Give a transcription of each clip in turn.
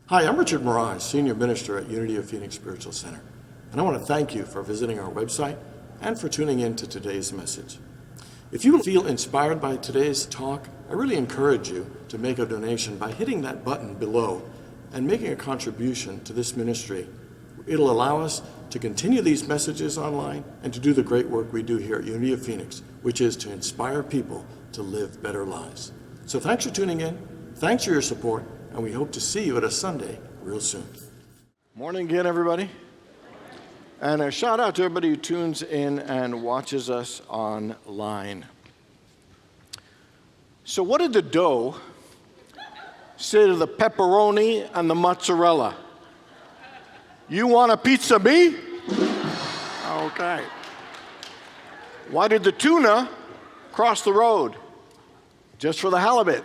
Hi, I'm Richard Maraj, Senior Minister at Unity of Phoenix Spiritual Center, and I want to thank you for visiting our website and for tuning in to today's message. If you feel inspired by today's talk, I really encourage you to make a donation by hitting that button below and making a contribution to this ministry. It'll allow us to continue these messages online and to do the great work we do here at Unity of Phoenix, which is to inspire people to live better lives. So thanks for tuning in, thanks for your support, and we hope to see you at a Sunday real soon. Morning again, everybody. And a shout out to everybody who tunes in and watches us online. So what did the dough say to the pepperoni and the mozzarella? You want a pizza, me? Okay. Why did the tuna cross the road? Just for the halibut.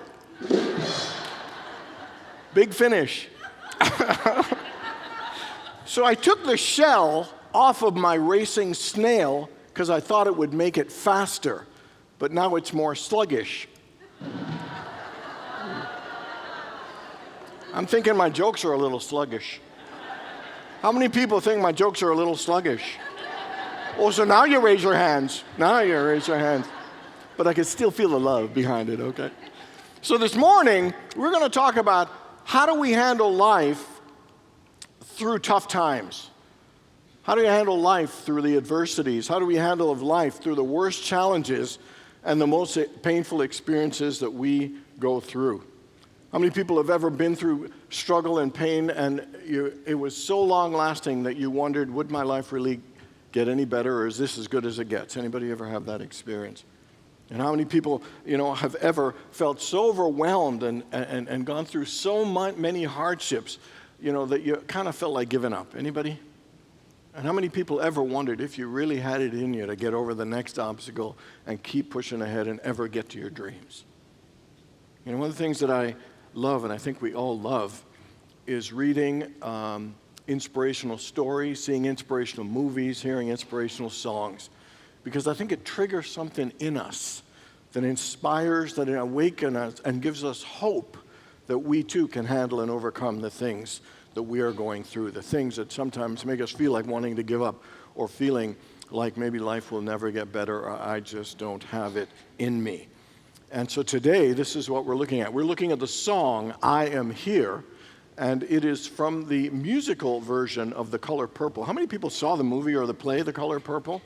Big finish. So I took the shell off of my racing snail because I thought it would make it faster, but now it's more sluggish. I'm thinking my jokes are a little sluggish. How many people think my jokes are a little sluggish? Oh, so now you raise your hands. Now you raise your hands. But I can still feel the love behind it, okay? So this morning, we're going to talk about how do we handle life through tough times? How do we handle life through the adversities? How do we handle life through the worst challenges and the most painful experiences that we go through? How many people have ever been through struggle and pain and it was so long-lasting that you wondered, would my life really get any better, or is this as good as it gets? Anybody ever have that experience? And how many people, have ever felt so overwhelmed and gone through so many hardships, that you kind of felt like giving up? Anybody? And how many people ever wondered if you really had it in you to get over the next obstacle and keep pushing ahead and ever get to your dreams? One of the things that I love, and I think we all love, is reading inspirational stories, seeing inspirational movies, hearing inspirational songs. Because I think it triggers something in us that inspires, that awakens us, and gives us hope that we too can handle and overcome the things that we are going through, the things that sometimes make us feel like wanting to give up or feeling like maybe life will never get better or I just don't have it in me. And so today, this is what we're looking at. We're looking at the song, I Am Here, and it is from the musical version of The Color Purple. How many people saw the movie or the play, The Color Purple?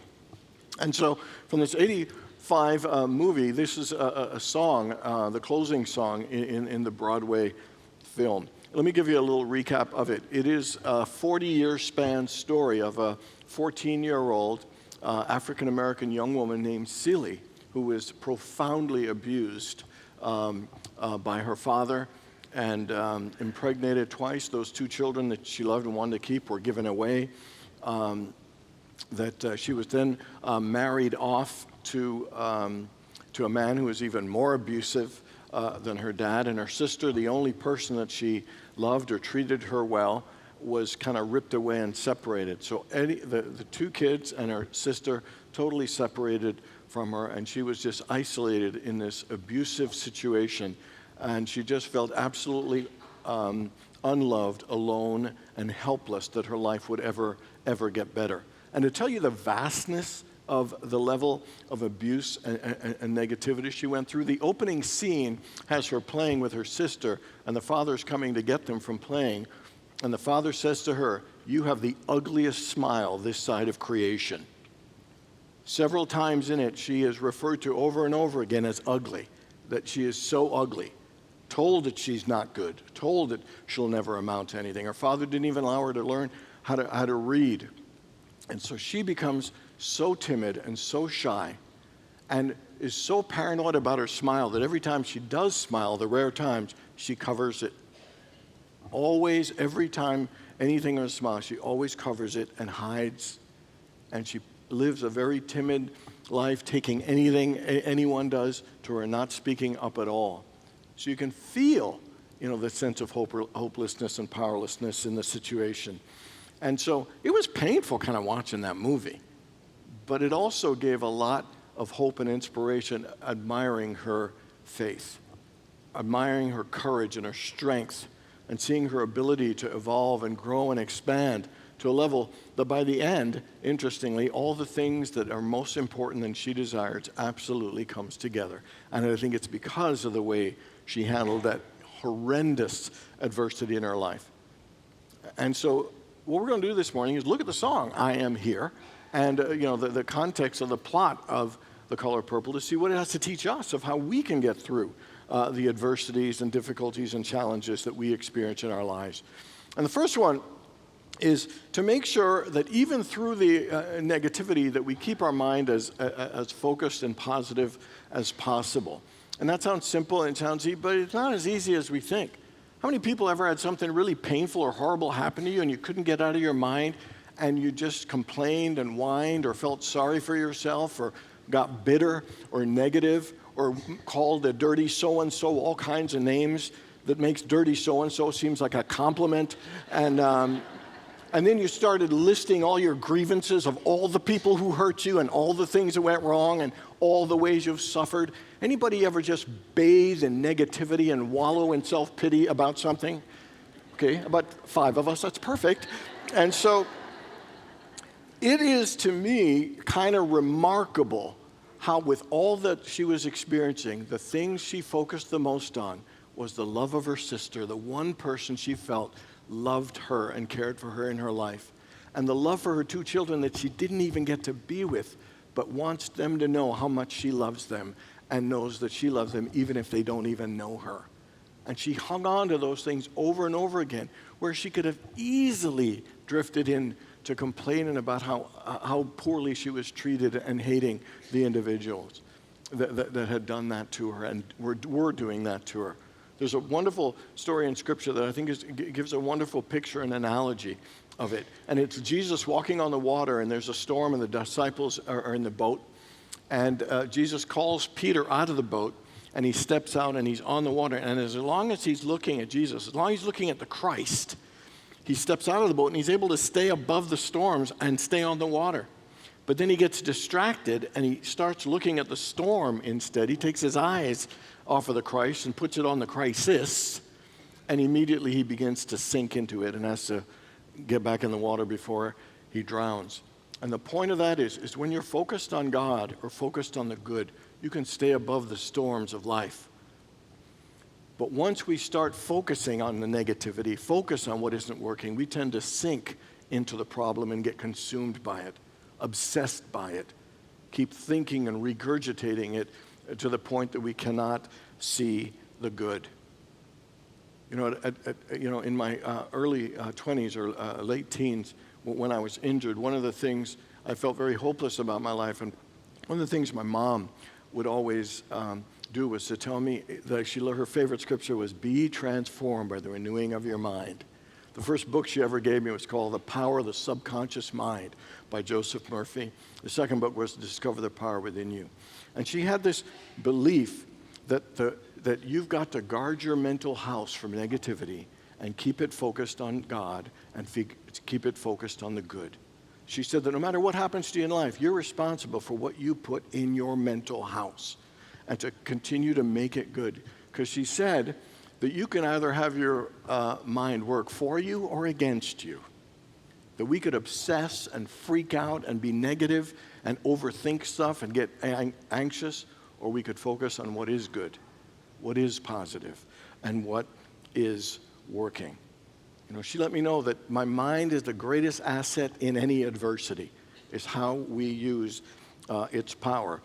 And so from this 85 movie, this is a song, the closing song in the Broadway film. Let me give you a little recap of it. It is a 40-year span story of a 14-year-old African-American young woman named Celie, who was profoundly abused by her father and impregnated twice. Those two children that she loved and wanted to keep were given away. She was then married off to a man who was even more abusive than her dad, and her sister, the only person that she loved or treated her well, was kind of ripped away and separated. So the two kids and her sister totally separated from her, and she was just isolated in this abusive situation, and she just felt absolutely unloved, alone, and helpless that her life would ever get better. And to tell you the vastness of the level of abuse and negativity she went through, the opening scene has her playing with her sister, and the father's coming to get them from playing, and the father says to her, "You have the ugliest smile this side of creation." Several times in it, she is referred to over and over again as ugly, that she is so ugly, told that she's not good, told that she'll never amount to anything. Her father didn't even allow her to learn how to read. And so she becomes so timid and so shy and is so paranoid about her smile that every time she does smile, the rare times, she covers it. Always, every time anything on her smile, she always covers it and hides. And she lives a very timid life, taking anything anyone does to her, not speaking up at all. So you can feel, the sense of hopelessness and powerlessness in the situation. And so it was painful kind of watching that movie, but it also gave a lot of hope and inspiration, admiring her faith, admiring her courage and her strength and seeing her ability to evolve and grow and expand to a level that by the end, interestingly, all the things that are most important and she desires absolutely comes together. And I think it's because of the way she handled that horrendous adversity in her life. And so what we're going to do this morning is look at the song, I Am Here, and the context of the plot of The Color Purple to see what it has to teach us of how we can get through the adversities and difficulties and challenges that we experience in our lives. And the first one is to make sure that even through the negativity that we keep our mind as focused and positive as possible. And that sounds simple and it sounds easy, but it's not as easy as we think. How many people ever had something really painful or horrible happen to you and you couldn't get out of your mind and you just complained and whined or felt sorry for yourself or got bitter or negative or called a dirty so-and-so all kinds of names that makes dirty so-and-so seems like a compliment, and then you started listing all your grievances of all the people who hurt you and all the things that went wrong and all the ways you've suffered. Anybody ever just bathe in negativity and wallow in self-pity about something? Okay, about 5 of us, that's perfect. And so it is, to me, kind of remarkable how with all that she was experiencing, the things she focused the most on was the love of her sister, the one person she felt loved her and cared for her in her life, and the love for her 2 children that she didn't even get to be with, but wants them to know how much she loves them and knows that she loves them even if they don't even know her. And she hung on to those things over and over again, where she could have easily drifted in to complaining about how poorly she was treated and hating the individuals that had done that to her and were doing that to her. There's a wonderful story in Scripture that I think gives a wonderful picture and analogy of it. And it's Jesus walking on the water, and there's a storm, and the disciples are in the boat. And Jesus calls Peter out of the boat, and he steps out, and he's on the water. And as long as he's looking at Jesus, as long as he's looking at the Christ, he steps out of the boat, and he's able to stay above the storms and stay on the water. But then he gets distracted, and he starts looking at the storm instead. He takes his eyes off of the Christ and puts it on the crisis, and immediately he begins to sink into it and has to get back in the water before he drowns. And the point of that is when you're focused on God or focused on the good, you can stay above the storms of life. But once we start focusing on the negativity, focus on what isn't working, we tend to sink into the problem and get consumed by it, obsessed by it, keep thinking and regurgitating it to the point that we cannot see the good. In my early 20s or late teens, when I was injured, one of the things I felt very hopeless about my life, and one of the things my mom would always do was to tell me that her favorite scripture was, "Be transformed by the renewing of your mind." The first book she ever gave me was called The Power of the Subconscious Mind by Joseph Murphy. The second book was Discover the Power Within You. And she had this belief that you've got to guard your mental house from negativity and keep it focused on God and keep it focused on the good. She said that no matter what happens to you in life, you're responsible for what you put in your mental house and to continue to make it good. Because she said that you can either have your mind work for you or against you. That we could obsess and freak out and be negative and overthink stuff and get anxious, or we could focus on what is good, what is positive, and what is working. She let me know that my mind is the greatest asset in any adversity, is how we use its power.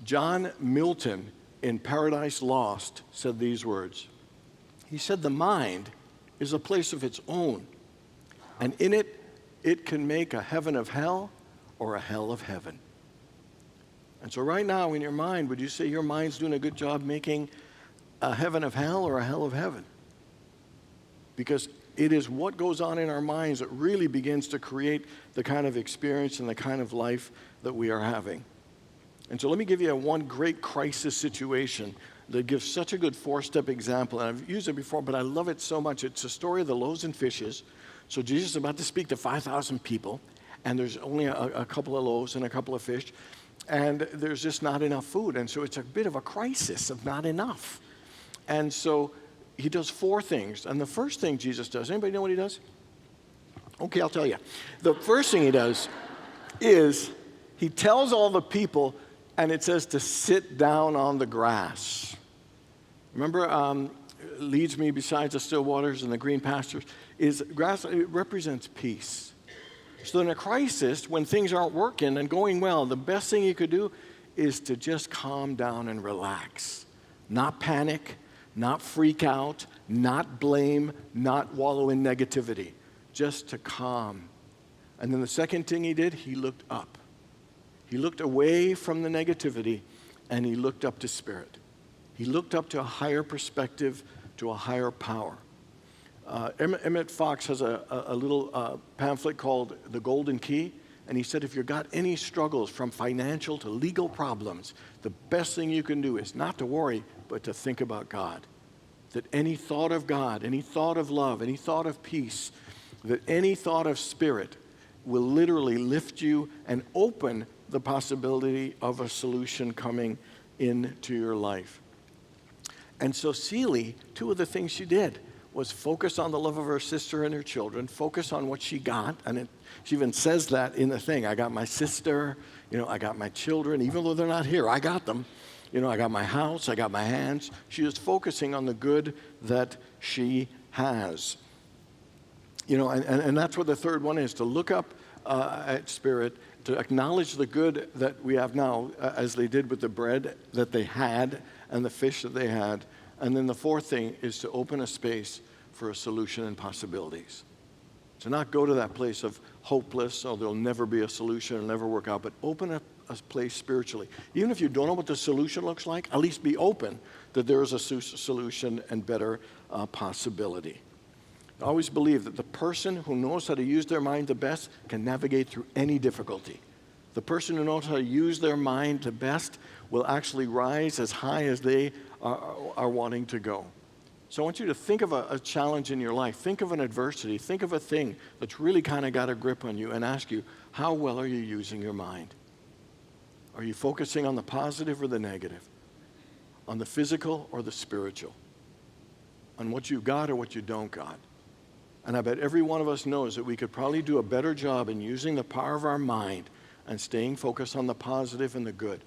John Milton in Paradise Lost said these words. He said, "The mind is a place of its own, and in it, it can make a heaven of hell or a hell of heaven." And so right now in your mind, would you say your mind's doing a good job making a heaven of hell or a hell of heaven? Because it is what goes on in our minds that really begins to create the kind of experience and the kind of life that we are having. And so let me give you one great crisis situation that gives such a good 4-step example. And I've used it before, but I love it so much. It's a story of the loaves and fishes. So Jesus is about to speak to 5,000 people, and there's only a couple of loaves and a couple of fish, and there's just not enough food. And so it's a bit of a crisis of not enough. And so he does 4 things. And the first thing Jesus does, anybody know what he does? Okay, I'll tell you. The first thing he does is he tells all the people, and it says to sit down on the grass. Remember, leads me beside the still waters and the green pastures. Is grass, it represents peace. So in a crisis, when things aren't working and going well, the best thing you could do is to just calm down and relax. Not panic, not freak out, not blame, not wallow in negativity. Just to calm. And then the second thing he did, he looked up. He looked away from the negativity, and he looked up to Spirit. He looked up to a higher perspective, to a higher power. Emmett Fox has a little pamphlet called The Golden Key, and he said if you've got any struggles from financial to legal problems, the best thing you can do is not to worry, but to think about God. That any thought of God, any thought of love, any thought of peace, that any thought of Spirit will literally lift you and open the possibility of a solution coming into your life. And so Celie, 2 of the things she did was focus on the love of her sister and her children, focus on what she got, and she even says that in the thing. I got my sister, I got my children, even though they're not here, I got them. I got my house, I got my hands. She is focusing on the good that she has. And that's what the third one is, to look up at Spirit, to acknowledge the good that we have now, as they did with the bread that they had and the fish that they had. And then the fourth thing is to open a space for a solution and possibilities. To not go to that place of hopeless, there'll never be a solution, it'll never work out, but open a place spiritually. Even if you don't know what the solution looks like, at least be open that there is a solution and better possibility. I always believe that the person who knows how to use their mind the best can navigate through any difficulty. The person who knows how to use their mind the best will actually rise as high as they are wanting to go. So I want you to think of a challenge in your life. Think of an adversity. Think of a thing that's really kind of got a grip on you and ask you, how well are you using your mind? Are you focusing on the positive or the negative? On the physical or the spiritual? On what you got or what you don't got? And I bet every one of us knows that we could probably do a better job in using the power of our mind and staying focused on the positive and the good.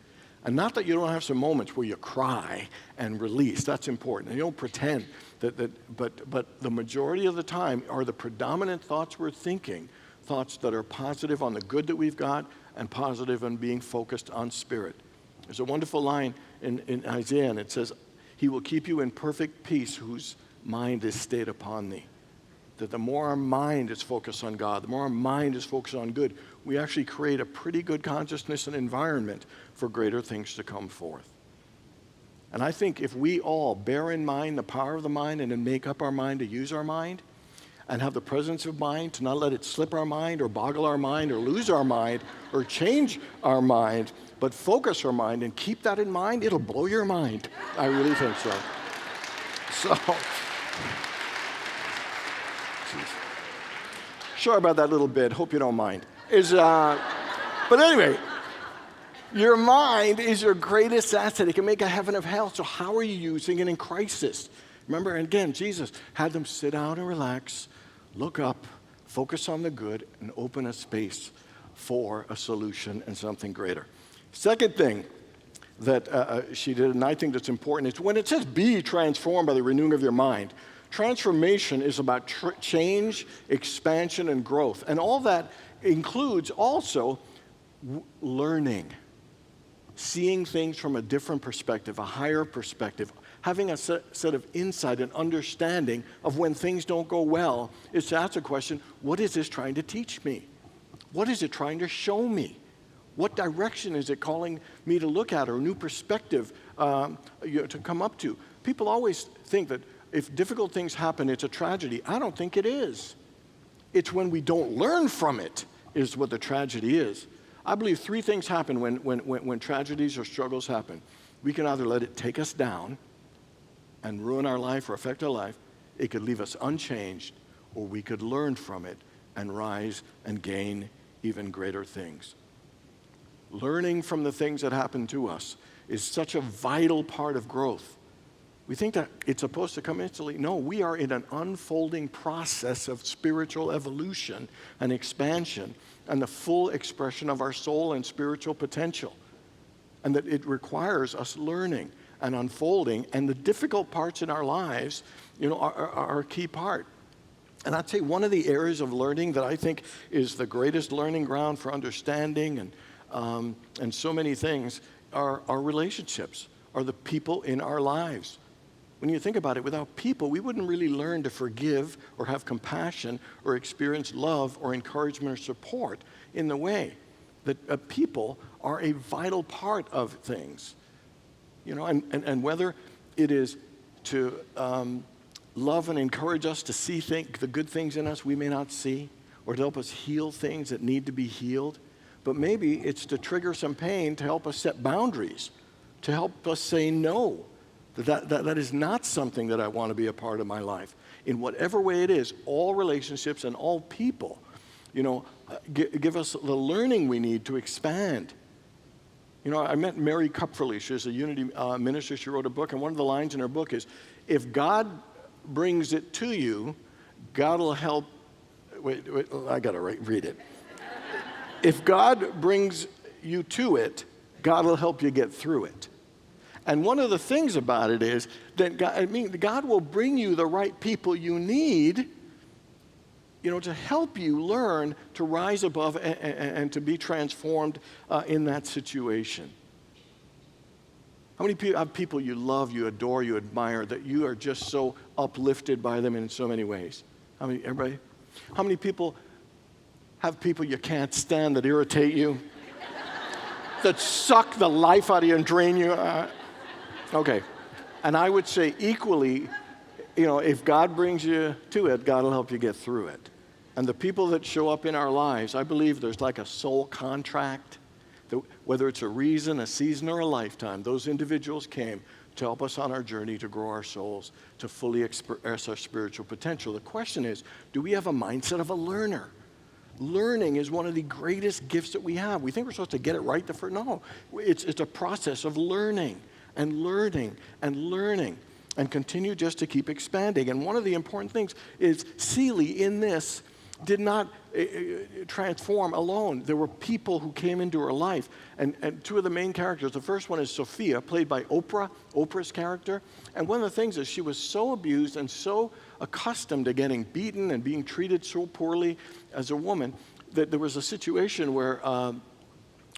And not that you don't have some moments where you cry and release. That's important. And you don't pretend but the majority of the time are the predominant thoughts we're thinking, thoughts that are positive on the good that we've got and positive on being focused on Spirit. There's a wonderful line in Isaiah, and it says, He will keep you in perfect peace whose mind is stayed upon thee. That the more our mind is focused on God, the more our mind is focused on good, we actually create a pretty good consciousness and environment for greater things to come forth. And I think if we all bear in mind the power of the mind and then make up our mind to use our mind and have the presence of mind to not let it slip our mind or boggle our mind or lose our mind or change our mind, but focus our mind and keep that in mind, it'll blow your mind. I really think so. Sorry about that little bit. Hope you don't mind. But anyway, your mind is your greatest asset. It can make a heaven of hell. So how are you using it in crisis? Remember, and again, Jesus had them sit down and relax, look up, focus on the good, and open a space for a solution and something greater. Second thing that she did, and I think that's important, is when it says be transformed by the renewing of your mind, transformation is about change, expansion, and growth. And all that includes also learning, seeing things from a different perspective, a higher perspective, having a set of insight and understanding of when things don't go well, is to ask the question, what is this trying to teach me? What is it trying to show me? What direction is it calling me to look at, or a new perspective to come up to? People always think that if difficult things happen, it's a tragedy. I don't think it is. It's when we don't learn from it is what the tragedy is. I believe 3 things happen when tragedies or struggles happen. We can either let it take us down and ruin our life or affect our life. It could leave us unchanged, or we could learn from it and rise and gain even greater things. Learning from the things that happen to us is such a vital part of growth. We think that it's supposed to come instantly. No, we are in an unfolding process of spiritual evolution and expansion and the full expression of our soul and spiritual potential. And that it requires us learning and unfolding, and the difficult parts in our lives, are a key part. And I'd say one of the areas of learning that I think is the greatest learning ground for understanding and so many things are our relationships, are the people in our lives. When you think about it, without people, we wouldn't really learn to forgive or have compassion or experience love or encouragement or support in the way that people are a vital part of things. And whether it is to love and encourage us to see the good things in us we may not see, or to help us heal things that need to be healed, but maybe it's to trigger some pain to help us set boundaries, to help us say no. That is not something that I want to be a part of my life. In whatever way it is, all relationships and all people, give us the learning we need to expand. I met Mary Kupferle. She's a Unity minister. She wrote a book, and one of the lines in her book is, if God brings it to you, God will help. Wait, I got to read it. If God brings you to it, God will help you get through it. And one of the things about it is that God will bring you the right people you need, to help you learn to rise above and to be transformed in that situation. How many people you love, you adore, you admire, that you are just so uplifted by them in so many ways? Everybody? How many people have people you can't stand that irritate you, that suck the life out of you and drain you? Okay. And I would say equally, if God brings you to it, God will help you get through it. And the people that show up in our lives, I believe there's like a soul contract. That whether it's a reason, a season, or a lifetime, those individuals came to help us on our journey to grow our souls, to fully express our spiritual potential. The question is, do we have a mindset of a learner? Learning is one of the greatest gifts that we have. We think we're supposed to get it right the first. No, it's a process of learning and learning and learning, and continue just to keep expanding. And one of the important things is Seeley in this did not transform alone. There were people who came into her life, and two of the main characters. The first one is Sophia, played by Oprah's character. And one of the things is she was so abused and so accustomed to getting beaten and being treated so poorly as a woman that there was a situation where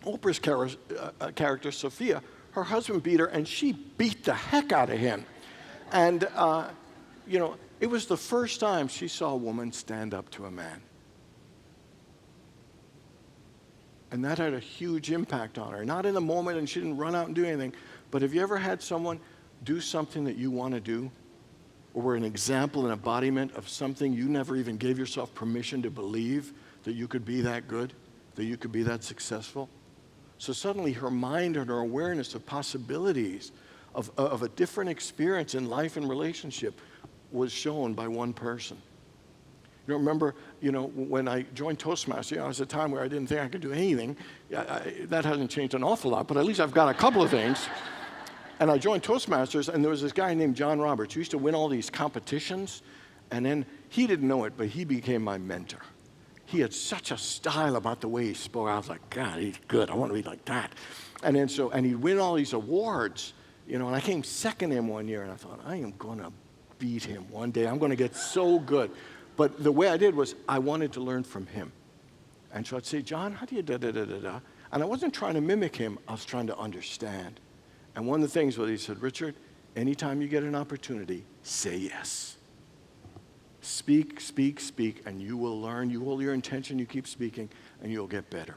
Oprah's character, Sophia, her husband beat her, and she beat the heck out of him. And, it was the first time she saw a woman stand up to a man. And that had a huge impact on her. Not in the moment, and she didn't run out and do anything, but have you ever had someone do something that you want to do, or were an example, an embodiment of something you never even gave yourself permission to believe that you could be that good, that you could be that successful? So suddenly her mind and her awareness of possibilities of a different experience in life and relationship was shown by one person. Remember, when I joined Toastmasters, it was a time where I didn't think I could do anything. That hasn't changed an awful lot, but at least I've got a couple of things. And I joined Toastmasters, and there was this guy named John Roberts who used to win all these competitions, and then he didn't know it, but he became my mentor. He had such a style about the way he spoke. I was like, God, he's good. I want to be like that. And then and he'd win all these awards, and I came second in one year, and I thought, I am going to beat him one day. I'm going to get so good. But the way I did was I wanted to learn from him. And so I'd say, John, how do you da-da-da-da-da? And I wasn't trying to mimic him. I was trying to understand. And one of the things was he said, Richard, anytime you get an opportunity, say yes. Speak, speak, speak, and you will learn. You hold your intention, you keep speaking, and you'll get better.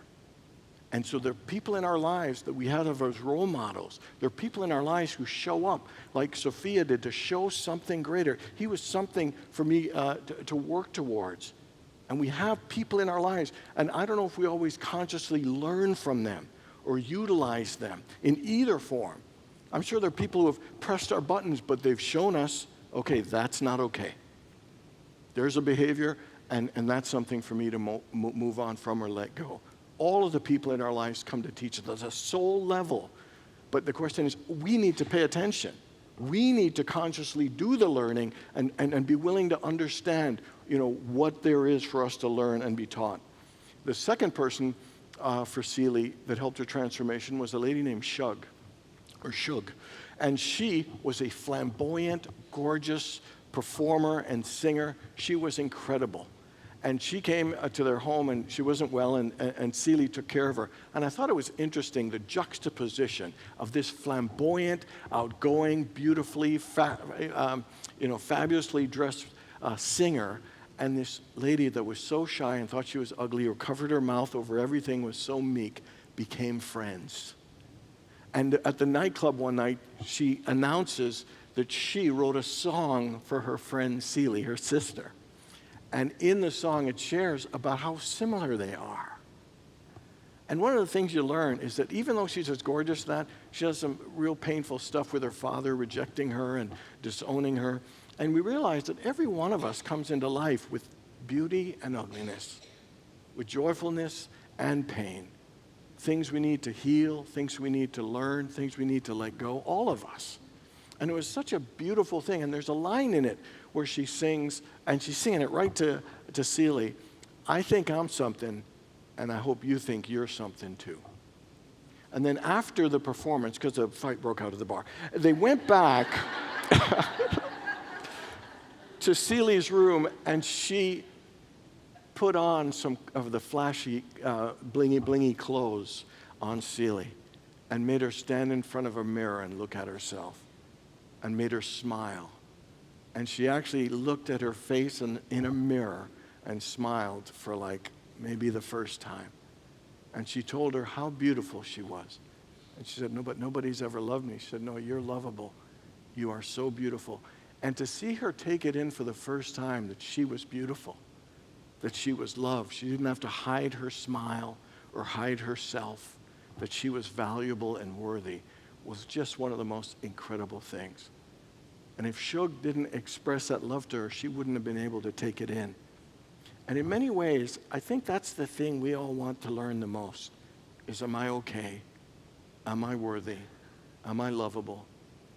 And so there are people in our lives that we have as role models. There are people in our lives who show up, like Sophia did, to show something greater. He was something for me to work towards. And we have people in our lives, and I don't know if we always consciously learn from them or utilize them in either form. I'm sure there are people who have pressed our buttons, but they've shown us, okay, that's not okay. There's a behavior, and that's something for me to move on from or let go. All of the people in our lives come to teach us at a soul level. But the question is, we need to pay attention. We need to consciously do the learning and be willing to understand, what there is for us to learn and be taught. The second person for Seeley that helped her transformation was a lady named Shug. And she was a flamboyant, gorgeous performer and singer. She was incredible. And she came to their home, and she wasn't well, and Seeley took care of her. And I thought it was interesting, the juxtaposition of this flamboyant, outgoing, beautifully, fabulously dressed singer, and this lady that was so shy and thought she was ugly or covered her mouth over everything, was so meek, became friends. And at the nightclub one night, she announces that she wrote a song for her friend Seeley, her sister. And in the song, it shares about how similar they are. And one of the things you learn is that even though she's as gorgeous as that, she has some real painful stuff with her father rejecting her and disowning her. And we realize that every one of us comes into life with beauty and ugliness, with joyfulness and pain. Things we need to heal, things we need to learn, things we need to let go, all of us. And it was such a beautiful thing. And there's a line in it where she sings, and she's singing it right to Seeley, I think I'm something, and I hope you think you're something too. And then after the performance, because a fight broke out at the bar, they went back to Seeley's room, and she put on some of the flashy, blingy clothes on Seeley and made her stand in front of a mirror and look at herself and made her smile. And she actually looked at her face in a mirror and smiled for maybe the first time. And she told her how beautiful she was. And she said, no, but nobody's ever loved me. She said, no, you're lovable. You are so beautiful. And to see her take it in for the first time that she was beautiful, that she was loved. She didn't have to hide her smile or hide herself, that she was valuable and worthy, was just one of the most incredible things. And if Shug didn't express that love to her, she wouldn't have been able to take it in. And in many ways, I think that's the thing we all want to learn the most, is am I okay? Am I worthy? Am I lovable?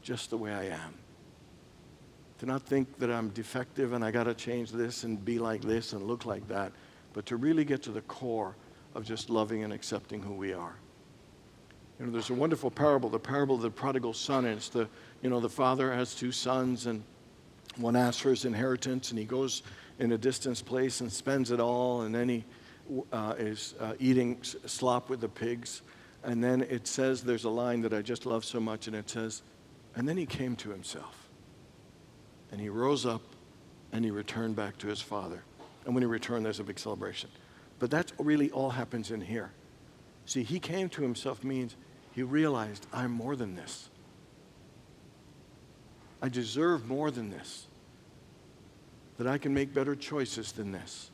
Just the way I am. To not think that I'm defective and I got to change this and be like this and look like that, but to really get to the core of just loving and accepting who we are. There's a wonderful parable, the parable of the prodigal son, and it's the father has two sons, and one asks for his inheritance, and he goes in a distant place and spends it all, and then he is eating slop with the pigs. And then it says, there's a line that I just love so much, and it says, and then he came to himself. And he rose up, and he returned back to his father. And when he returned, there's a big celebration. But that's really all happens in here. See, he came to himself means he realized, I'm more than this. I deserve more than this. That I can make better choices than this.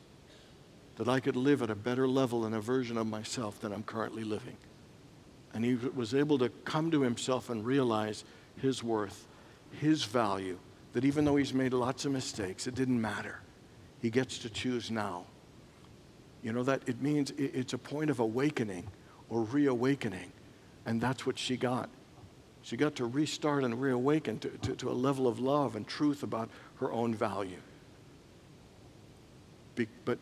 That I could live at a better level and a version of myself than I'm currently living. And he was able to come to himself and realize his worth, his value, that even though he's made lots of mistakes, it didn't matter. He gets to choose now. That it means it's a point of awakening or reawakening. And that's what she got. She got to restart and reawaken to a level of love and truth about her own value. But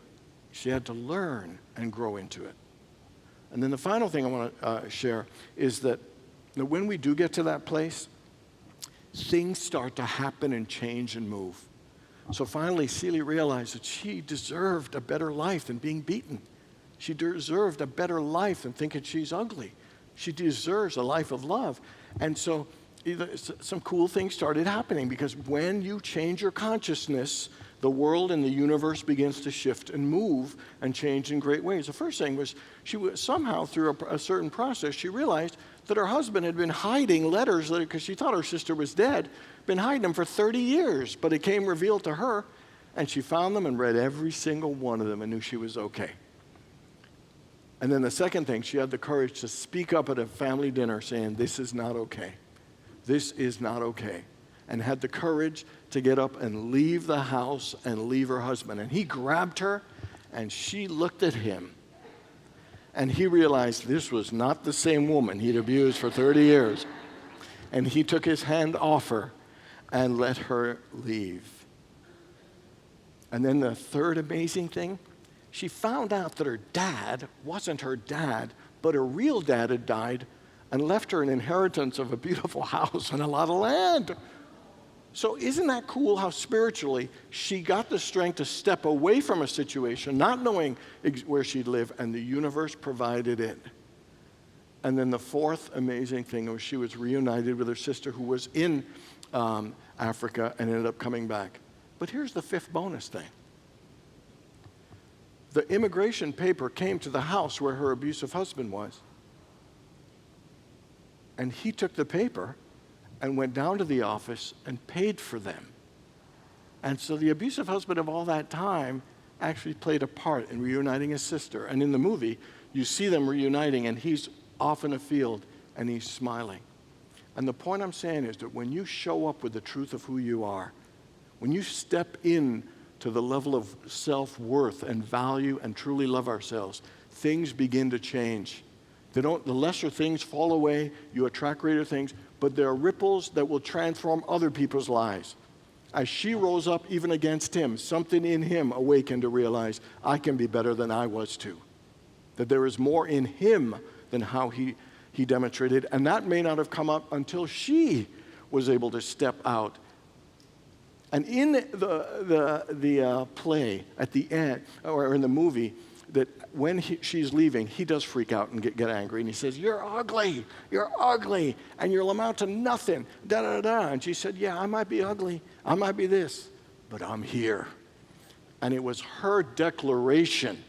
she had to learn and grow into it. And then the final thing I want to share is that when we do get to that place, things start to happen and change and move. So finally, Seeley realized that she deserved a better life than being beaten. She deserved a better life than thinking she's ugly. She deserves a life of love. And so some cool things started happening, because when you change your consciousness, the world and the universe begins to shift and move and change in great ways. The first thing was she was somehow, through a certain process, she realized that her husband had been hiding letters because she thought her sister was dead, been hiding them for 30 years. But it came revealed to her, and she found them and read every single one of them and knew she was okay. And then the second thing, she had the courage to speak up at a family dinner saying, this is not okay. This is not okay. And had the courage to get up and leave the house and leave her husband. And he grabbed her, and she looked at him. And he realized this was not the same woman he'd abused for 30 years. and he took his hand off her and let her leave. And then the third amazing thing, she found out that her dad wasn't her dad, but her real dad had died and left her an inheritance of a beautiful house and a lot of land. So isn't that cool how spiritually she got the strength to step away from a situation, not knowing where she'd live, and the universe provided it. And then the fourth amazing thing was she was reunited with her sister who was in Africa and ended up coming back. But here's the fifth bonus thing. The immigration paper came to the house where her abusive husband was. And he took the paper and went down to the office and paid for them. And so the abusive husband of all that time actually played a part in reuniting his sister. And in the movie, you see them reuniting, and he's off in a field, and he's smiling. And the point I'm saying is that when you show up with the truth of who you are, when you step in to the level of self-worth and value and truly love ourselves, things begin to change. The lesser things fall away, you attract greater things, but there are ripples that will transform other people's lives. As she rose up even against him, something in him awakened to realize, I can be better than I was too. That there is more in him than how he demonstrated, and that may not have come up until she was able to step out. And in the play at the end, or in the movie, that when she's leaving, he does freak out and get angry. And he says, you're ugly, and you'll amount to nothing, da-da-da. And she said, yeah, I might be ugly, I might be this, but I'm here. And it was her declaration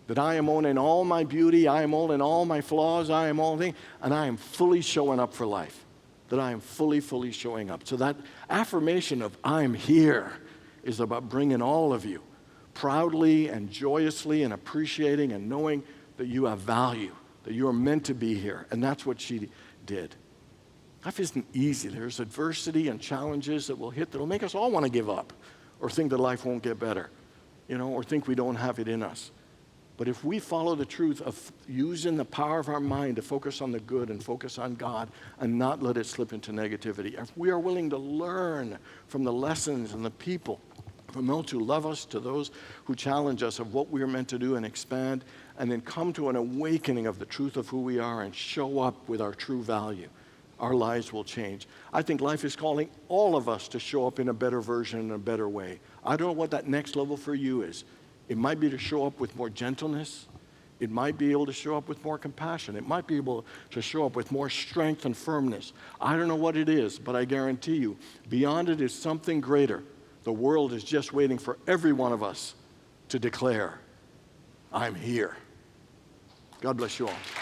that I am owning all my beauty, I am owning all my flaws, I am all things, and I am fully showing up for life. That I am fully showing up. So that affirmation of I'm here is about bringing all of you proudly and joyously and appreciating and knowing that you have value, that you are meant to be here. And that's what she did. Life isn't easy. There's adversity and challenges that will hit that will make us all want to give up or think that life won't get better, or think we don't have it in us. But if we follow the truth of using the power of our mind to focus on the good and focus on God and not let it slip into negativity, if we are willing to learn from the lessons and the people, from those who love us to those who challenge us of what we are meant to do and expand, and then come to an awakening of the truth of who we are and show up with our true value, our lives will change. I think life is calling all of us to show up in a better version, in a better way. I don't know what that next level for you is. It might be to show up with more gentleness. It might be able to show up with more compassion. It might be able to show up with more strength and firmness. I don't know what it is, but I guarantee you, beyond it is something greater. The world is just waiting for every one of us to declare, I'm here. God bless you all.